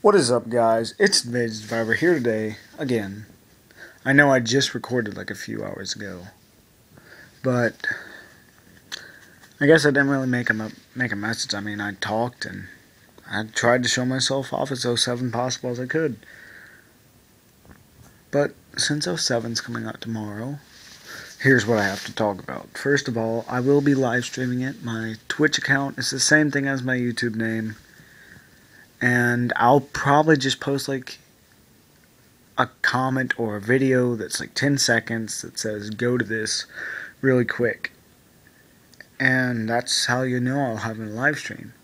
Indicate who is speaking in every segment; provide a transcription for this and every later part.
Speaker 1: What is up, guys? It's Viz Survivor here today again. I know I just recorded like a few hours ago, but I guess I didn't really make a message. I mean, I talked and I tried to show myself off as 07 possible as I could. But since 07's coming out tomorrow, here's what I have to talk about. First of all, I will be live streaming it. My Twitch account is the same thing as my YouTube name, and I'll probably just post like a comment or a video that's like 10 seconds that says go to this really quick, and that's how you know I'll have a live stream.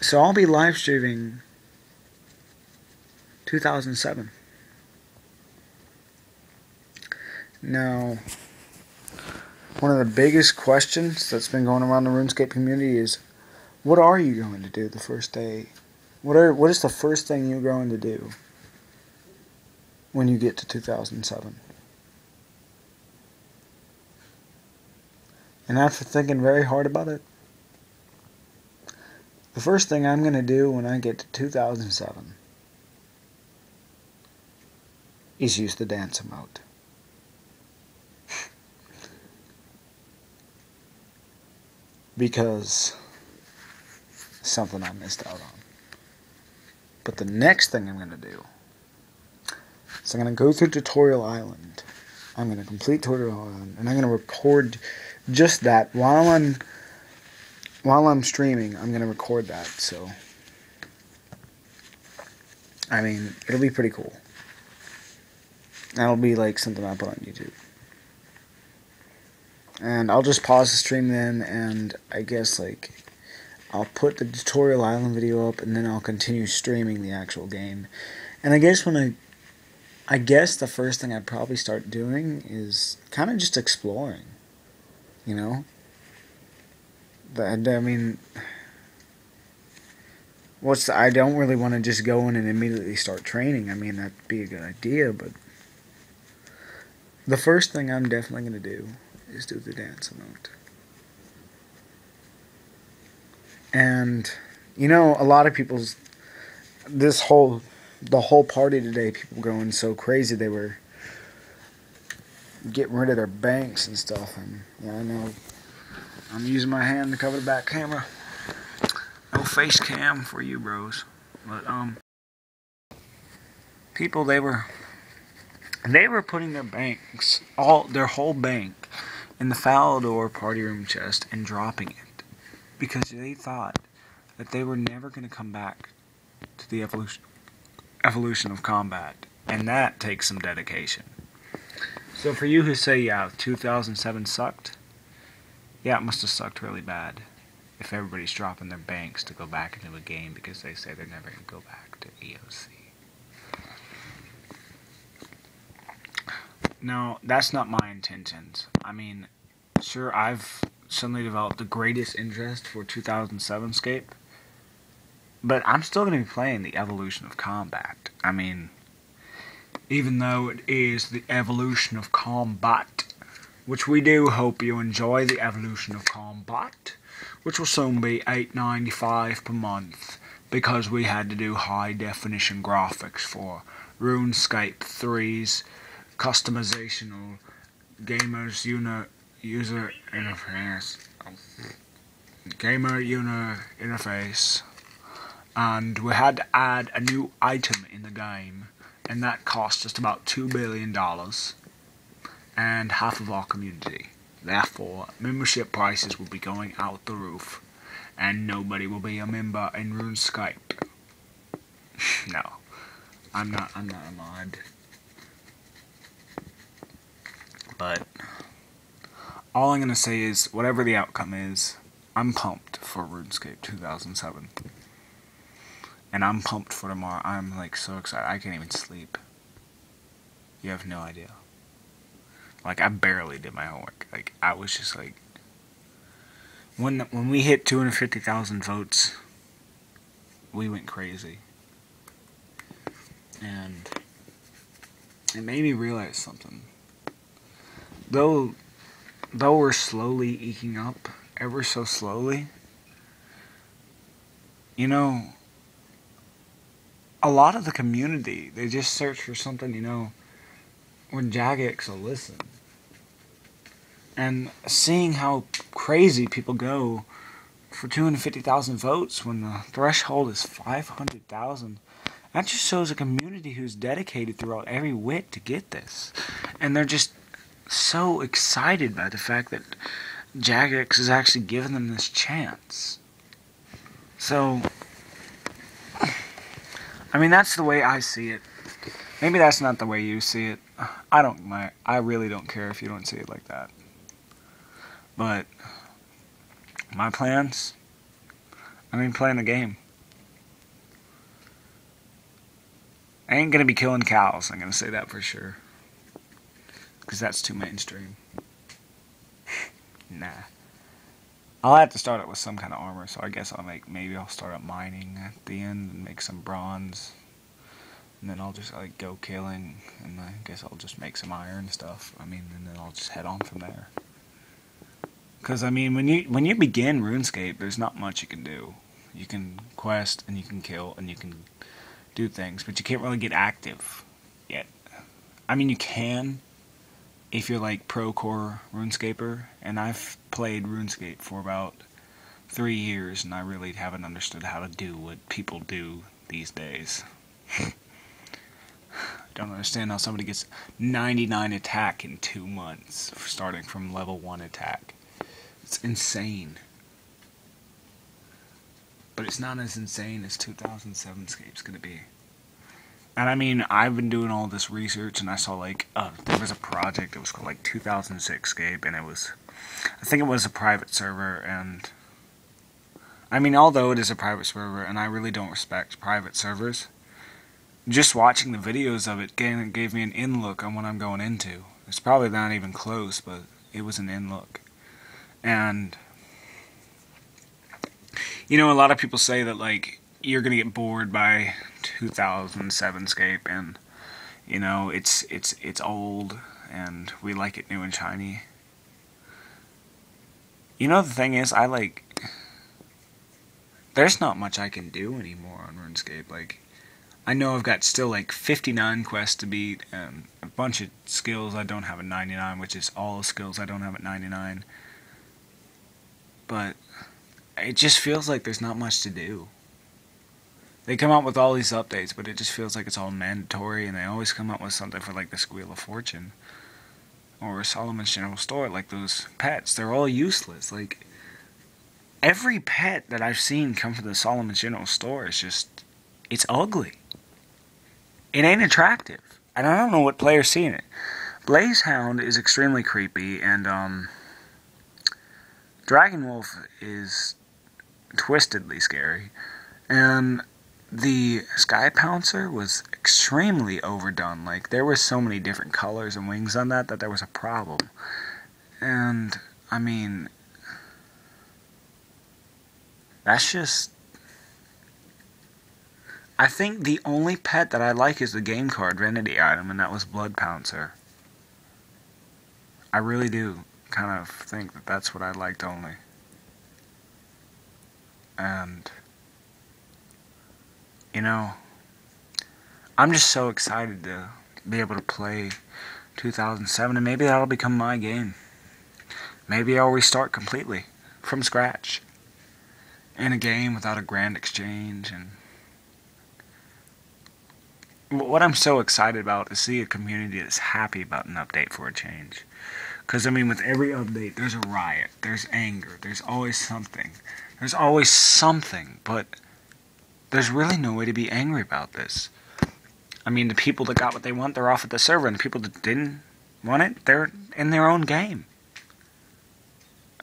Speaker 1: So I'll be live streaming 2007. Now, one of the biggest questions that's been going around the RuneScape community is, what are you going to do the first day? What is the first thing you're going to do when you get to 2007? And after thinking very hard about it, the first thing I'm going to do when I get to 2007 is use the dance emote. Because something I missed out on. But the next thing I'm going to do is I'm going to go through Tutorial Island. I'm going to complete Tutorial Island, and I'm going to record just that while I'm streaming. I'm going to record that, so I mean, it'll be pretty cool. That'll be like something I put on YouTube. And I'll just pause the stream then, and I guess like I'll put the Tutorial Island video up, and then I'll continue streaming the actual game. And I guess I guess the first thing I'd probably start doing is kind of just exploring, you know? I mean, I don't really want to just go in and immediately start training. I mean, that'd be a good idea, but the first thing I'm definitely going to do is do the dance emote. And, you know, a lot of people's, the whole party today, people going so crazy, they were getting rid of their banks and stuff, and yeah, I know, I'm using my hand to cover the back camera. No face cam for you bros. But, people, they were putting their banks, their whole bank, in the Falador party room chest and dropping it. Because they thought that they were never going to come back to the evolution of combat. And that takes some dedication. So for you who say, yeah, 2007 sucked, yeah, it must have sucked really bad. If everybody's dropping their banks to go back into a game because they say they're never going to go back to EOC. No, that's not my intentions. I mean, sure, I've suddenly developed the greatest interest for 2007 Scape, but I'm still going to be playing the evolution of combat. I mean, even though it is the evolution of combat, which we do hope you enjoy the evolution of combat, which will soon be $8.95 per month, because we had to do high definition graphics for RuneScape 3's customizational gamers user interface, and we had to add a new item in the game, and that cost us about $2 billion and half of our community. Therefore, membership prices will be going out the roof, and nobody will be a member in RuneScape. No, I'm not a mod. But all I'm going to say is, whatever the outcome is, I'm pumped for RuneScape 2007. And I'm pumped for tomorrow. I'm like so excited. I can't even sleep. You have no idea. Like, I barely did my homework. Like, I was just like, when we hit 250,000 votes, we went crazy. And it made me realize something. Though we're slowly eking up, ever so slowly, you know, a lot of the community, they just search for something, you know, where Jagex will listen. And seeing how crazy people go for 250,000 votes when the threshold is 500,000, that just shows a community who's dedicated throughout every wit to get this. And they're just so excited by the fact that Jagex is actually giving them this chance. So, I mean, that's the way I see it. Maybe that's not the way you see it. I really don't care if you don't see it like that. But my plans, I mean, playing the game. I ain't gonna be killing cows, I'm gonna say that for sure. Because that's too mainstream. Nah. I'll have to start it with some kind of armor, so I guess maybe I'll start up mining at the end and make some bronze. And then I'll just like go killing, and I guess I'll just make some iron stuff. I mean, and then I'll just head on from there. Because, I mean, when you begin RuneScape, there's not much you can do. You can quest, and you can kill, and you can do things, but you can't really get active yet. I mean, you can if you're like pro-core RuneScaper, and I've played RuneScape for about 3 years, and I really haven't understood how to do what people do these days. I don't understand how somebody gets 99 attack in 2 months, starting from level 1 attack. It's insane. But it's not as insane as 2007 Scape's gonna be. And I mean, I've been doing all this research, and I saw like, there was a project that was called like 2006 Scape, and I think it was a private server, and I mean, although it is a private server, and I really don't respect private servers, just watching the videos of it gave me an in-look on what I'm going into. It's probably not even close, but it was an in-look. And, you know, a lot of people say that, like, you're going to get bored by 2007 Scape, and, you know, it's old, and we like it new and shiny. You know, the thing is, there's not much I can do anymore on RuneScape. Like, I know I've got still, like, 59 quests to beat, and a bunch of skills I don't have at 99, which is all skills I don't have at 99. But it just feels like there's not much to do. They come out with all these updates, but it just feels like it's all mandatory, and they always come out with something for like the Squeal of Fortune or Solomon's General Store, like those pets. They're all useless. Like, every pet that I've seen come from the Solomon's General Store is just, it's ugly. It ain't attractive. And I don't know what player's seeing it. Blazehound is extremely creepy, and Dragonwolf is twistedly scary, and the Sky Pouncer was extremely overdone. Like, there were so many different colors and wings on that there was a problem. And, I mean, that's just, I think the only pet that I like is the game card Renity item, and that was Blood Pouncer. I really do kind of think that that's what I liked only. And, you know, I'm just so excited to be able to play 2007, and maybe that'll become my game. Maybe I'll restart completely from scratch in a game without a grand exchange. And what I'm so excited about is see a community that's happy about an update for a change. Because, I mean, with every update, there's a riot, there's anger, there's always something. There's always something, but there's really no way to be angry about this. I mean, the people that got what they want, they're off at the server, and the people that didn't want it, they're in their own game.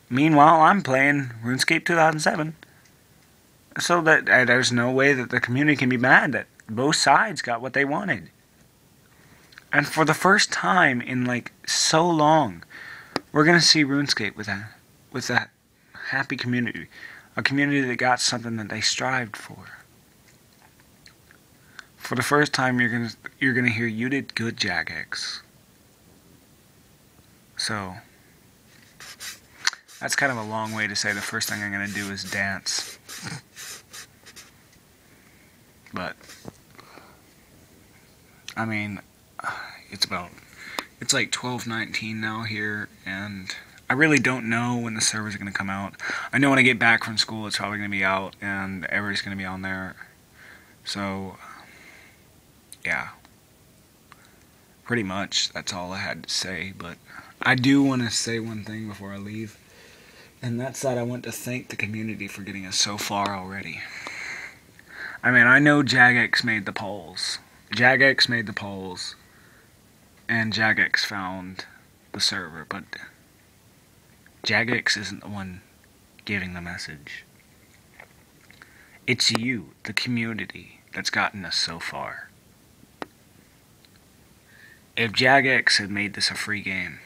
Speaker 1: Meanwhile, I'm playing RuneScape 2007, so that there's no way that the community can be mad that both sides got what they wanted. And for the first time in, like, so long, we're going to see RuneScape with a happy community. A community that got something that they strived for. For the first time, you're gonna hear, "You did good, Jagex." So, that's kind of a long way to say the first thing I'm gonna do is dance. But I mean, it's like 12:19 now here, and I really don't know when the servers are going to come out. I know when I get back from school it's probably going to be out, and everybody's going to be on there. So, yeah. Pretty much, that's all I had to say, but I do want to say one thing before I leave, and that's that I want to thank the community for getting us so far already. I mean, I know Jagex made the polls. Jagex made the polls, and Jagex found the server, but Jagex isn't the one giving the message. It's you, the community, that's gotten us so far. If Jagex had made this a free game,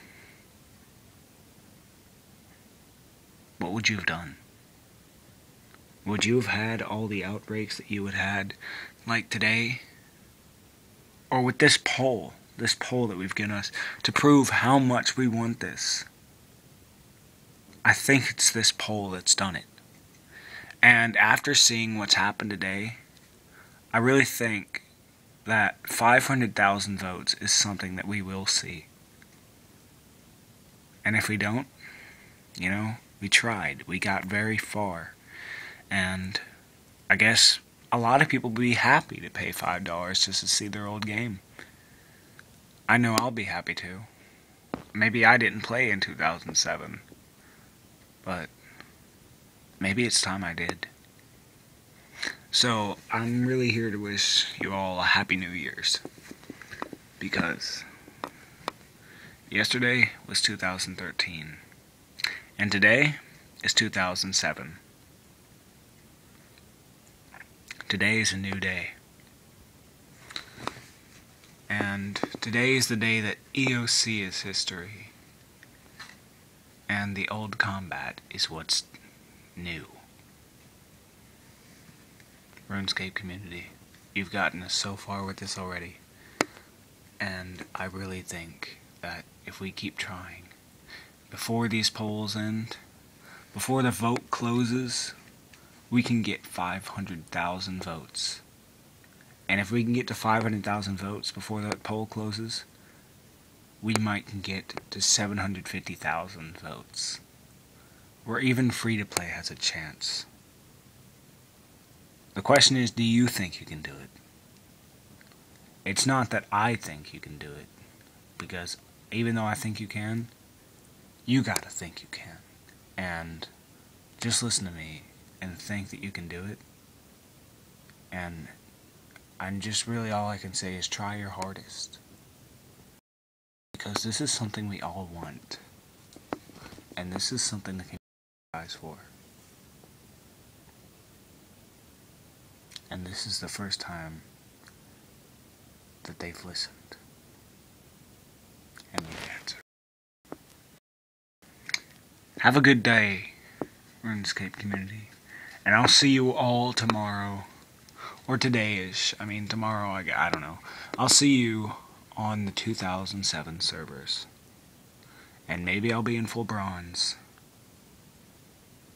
Speaker 1: what would you have done? Would you have had all the outbreaks that you had like today? Or with this poll that we've given us, to prove how much we want this? I think it's this poll that's done it. And after seeing what's happened today, I really think that 500,000 votes is something that we will see. And if we don't, we tried. We got very far. And I guess a lot of people will be happy to pay $5 just to see their old game. I know I'll be happy to. Maybe I didn't play in 2007. But maybe it's time I did. So, I'm really here to wish you all a Happy New Year's. Because yesterday was 2013. And today is 2007. Today is a new day. And today is the day that EOC is history. And the old combat is what's new. RuneScape community, you've gotten us so far with this already. And I really think that if we keep trying, before these polls end, before the vote closes, we can get 500,000 votes. And if we can get to 500,000 votes before that poll closes, we might get to 750,000 votes. Where even free-to-play has a chance. The question is, do you think you can do it? It's not that I think you can do it. Because even though I think you can, you gotta think you can. And just listen to me and think that you can do it. And just really all I can say is try your hardest. Because this is something we all want. And this is something that can be guys for. And this is the first time that they've listened. And we answer. Have a good day, RuneScape community. And I'll see you all tomorrow. Or today-ish. I mean, tomorrow, I don't know. I'll see you on the 2007 servers. And maybe I'll be in full bronze.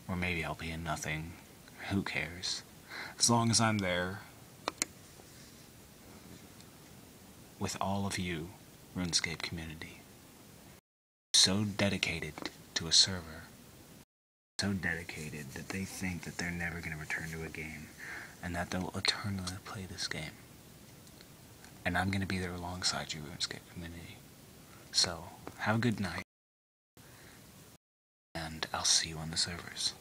Speaker 1: Or maybe I'll be in nothing. Who cares? As long as I'm there with all of you, RuneScape community. So dedicated to a server. So dedicated that they think that they're never going to return to a game. And that they'll eternally play this game. And I'm going to be there alongside you, RuneScape community. So, have a good night. And I'll see you on the servers.